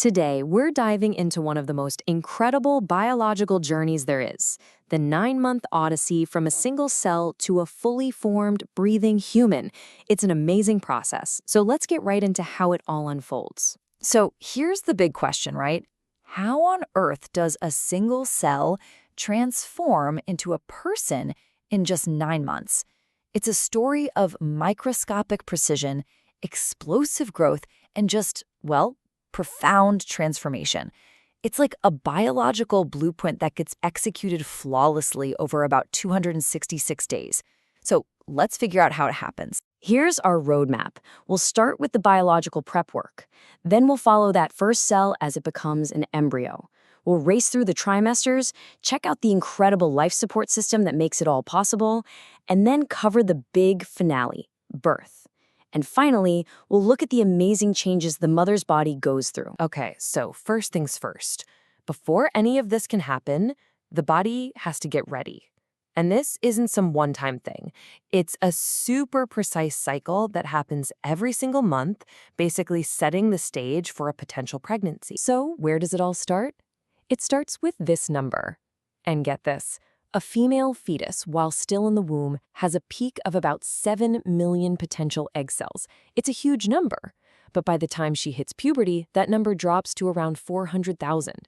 Today, we're diving into one of the most incredible biological journeys there is, the 9-month odyssey from a single cell to a fully formed, breathing human. It's an amazing process, so let's get right into how it all unfolds. So here's the big question, right? How on earth does a single cell transform into a person in just 9 months? It's a story of microscopic precision, explosive growth, and just, well, profound transformation. It's like a biological blueprint that gets executed flawlessly over about 266 days. So let's figure out how it happens. Here's our roadmap. We'll start with the biological prep work. Then we'll follow that first cell as it becomes an embryo. We'll race through the trimesters, check out the incredible life support system that makes it all possible, and then cover the big finale, birth. And finally, we'll look at the amazing changes the mother's body goes through. Okay, so first things first. Before any of this can happen, the body has to get ready. And this isn't some one-time thing. It's a super precise cycle that happens every single month, basically setting the stage for a potential pregnancy. So where does it all start? It starts with this number. And get this. A female fetus, while still in the womb, has a peak of about 7 million potential egg cells. It's a huge number. But by the time she hits puberty, that number drops to around 400,000.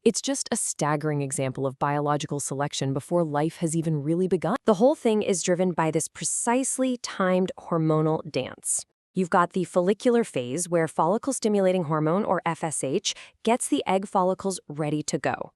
It's just a staggering example of biological selection before life has even really begun. The whole thing is driven by this precisely timed hormonal dance. You've got the follicular phase, where follicle-stimulating hormone, or FSH, gets the egg follicles ready to go.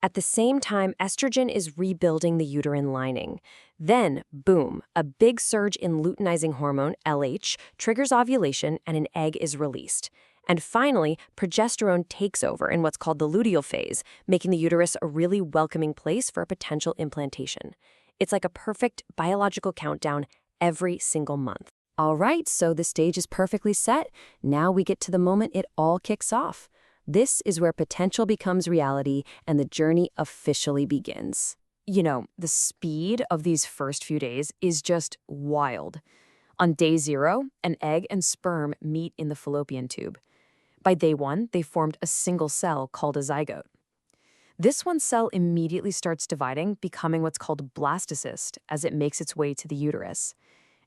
At the same time, estrogen is rebuilding the uterine lining. Then, boom, a big surge in luteinizing hormone, LH, triggers ovulation and an egg is released. And finally, progesterone takes over in what's called the luteal phase, making the uterus a really welcoming place for a potential implantation. It's like a perfect biological countdown every single month. All right, so the stage is perfectly set. Now we get to the moment it all kicks off. This is where potential becomes reality and the journey officially begins. You know, the speed of these first few days is just wild. On day 0, an egg and sperm meet in the fallopian tube. By day 1, they formed a single cell called a zygote. This one cell immediately starts dividing, becoming what's called a blastocyst as it makes its way to the uterus.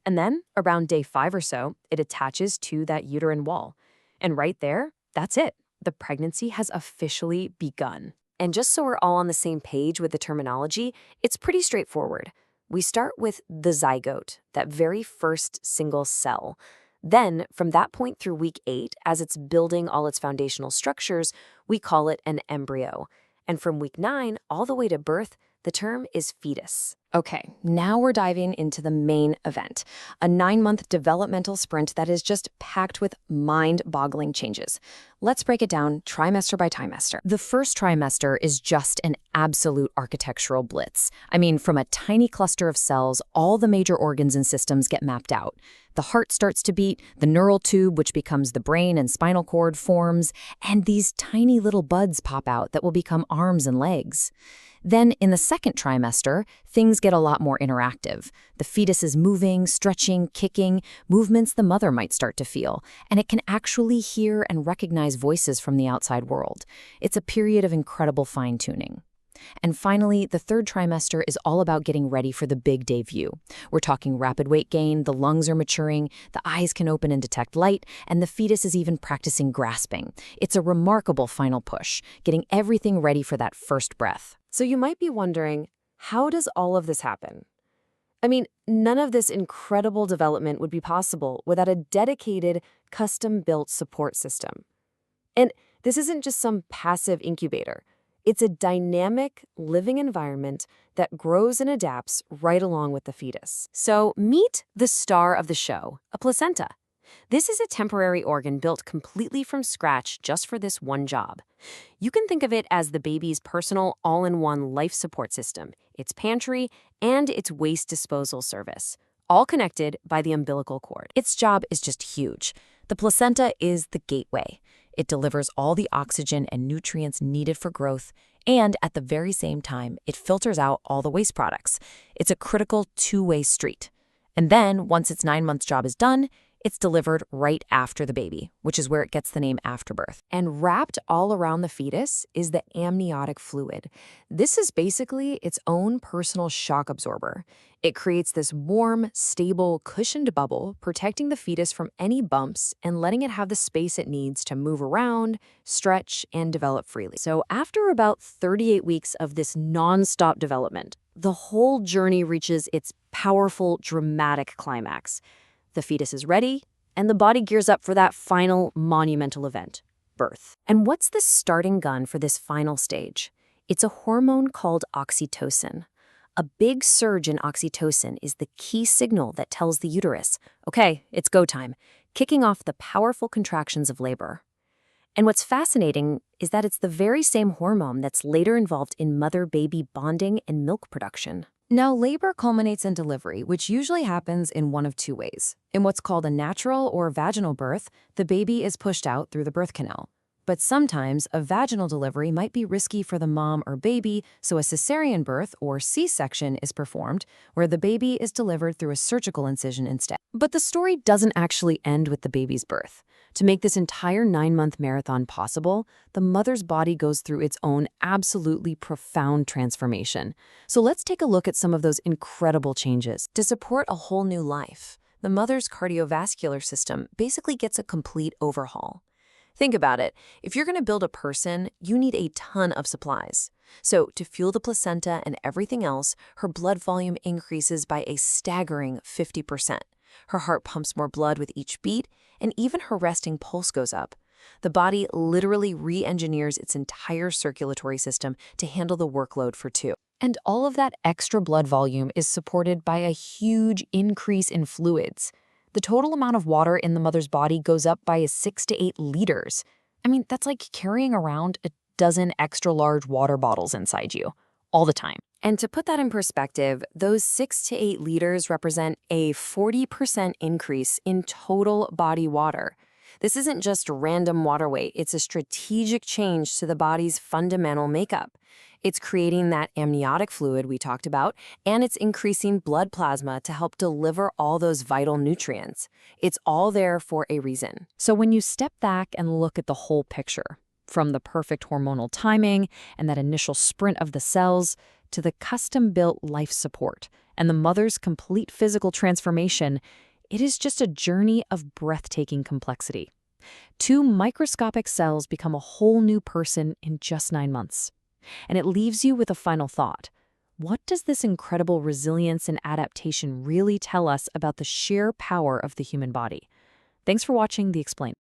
And then, around day 5 or so, it attaches to that uterine wall. And right there, that's it. The pregnancy has officially begun. And just so we're all on the same page with the terminology, it's pretty straightforward. We start with the zygote, that very first single cell. Then, from that point through week 8, as it's building all its foundational structures, we call it an embryo. And from week 9 all the way to birth, the term is fetus. Okay, now we're diving into the main event, a 9-month developmental sprint that is just packed with mind-boggling changes. Let's break it down trimester by trimester. The first trimester is just an absolute architectural blitz. I mean, from a tiny cluster of cells, all the major organs and systems get mapped out. The heart starts to beat, the neural tube, which becomes the brain and spinal cord, forms, and these tiny little buds pop out that will become arms and legs. Then, in the second trimester, things get a lot more interactive. The fetus is moving, stretching, kicking, movements the mother might start to feel, and it can actually hear and recognize voices from the outside world. It's a period of incredible fine-tuning. And finally, the third trimester is all about getting ready for the big debut. We're talking rapid weight gain, the lungs are maturing, the eyes can open and detect light, and the fetus is even practicing grasping. It's a remarkable final push, getting everything ready for that first breath. So you might be wondering, how does all of this happen? I mean, none of this incredible development would be possible without a dedicated, custom-built support system. And this isn't just some passive incubator. It's a dynamic, living environment that grows and adapts right along with the fetus. So meet the star of the show, a placenta. This is a temporary organ built completely from scratch just for this one job. You can think of it as the baby's personal all-in-one life support system, its pantry, and its waste disposal service, all connected by the umbilical cord. Its job is just huge. The placenta is the gateway. It delivers all the oxygen and nutrients needed for growth, and at the very same time, it filters out all the waste products. It's a critical two-way street. And then, once its 9-month job is done, It's delivered right after the baby, which is where it gets the name afterbirth. And wrapped all around the fetus is the amniotic fluid. This is basically its own personal shock absorber. It creates this warm, stable, cushioned bubble, protecting the fetus from any bumps and letting it have the space it needs to move around, stretch, and develop freely. So after about 38 weeks of this non-stop development, the whole journey reaches its powerful, dramatic climax. The fetus is ready, and the body gears up for that final monumental event, birth. And what's the starting gun for this final stage? It's a hormone called oxytocin. A big surge in oxytocin is the key signal that tells the uterus, okay, it's go time, kicking off the powerful contractions of labor. And what's fascinating is that it's the very same hormone that's later involved in mother-baby bonding and milk production. Now, labor culminates in delivery, which usually happens in one of two ways. In what's called a natural or vaginal birth, the baby is pushed out through the birth canal. But sometimes a vaginal delivery might be risky for the mom or baby, so a cesarean birth or C-section is performed, where the baby is delivered through a surgical incision instead. But the story doesn't actually end with the baby's birth. To make this entire 9-month marathon possible, the mother's body goes through its own absolutely profound transformation. So let's take a look at some of those incredible changes. To support a whole new life, the mother's cardiovascular system basically gets a complete overhaul. Think about it. If you're going to build a person, you need a ton of supplies. So to fuel the placenta and everything else, her blood volume increases by a staggering 50%. Her heart pumps more blood with each beat, and even her resting pulse goes up. The body literally re-engineers its entire circulatory system to handle the workload for two. And all of that extra blood volume is supported by a huge increase in fluids. The total amount of water in the mother's body goes up by 6 to 8 liters. I mean, that's like carrying around a dozen extra large water bottles inside you all the time. And to put that in perspective, those 6 to 8 liters represent a 40% increase in total body water. This isn't just random water weight, it's a strategic change to the body's fundamental makeup. It's creating that amniotic fluid we talked about, and it's increasing blood plasma to help deliver all those vital nutrients. It's all there for a reason. So when you step back and look at the whole picture, from the perfect hormonal timing and that initial sprint of the cells to the custom-built life support and the mother's complete physical transformation, it is just a journey of breathtaking complexity. 2 microscopic cells become a whole new person in just 9 months. And it leaves you with a final thought. What does this incredible resilience and adaptation really tell us about the sheer power of the human body? Thanks for watching The Explainer.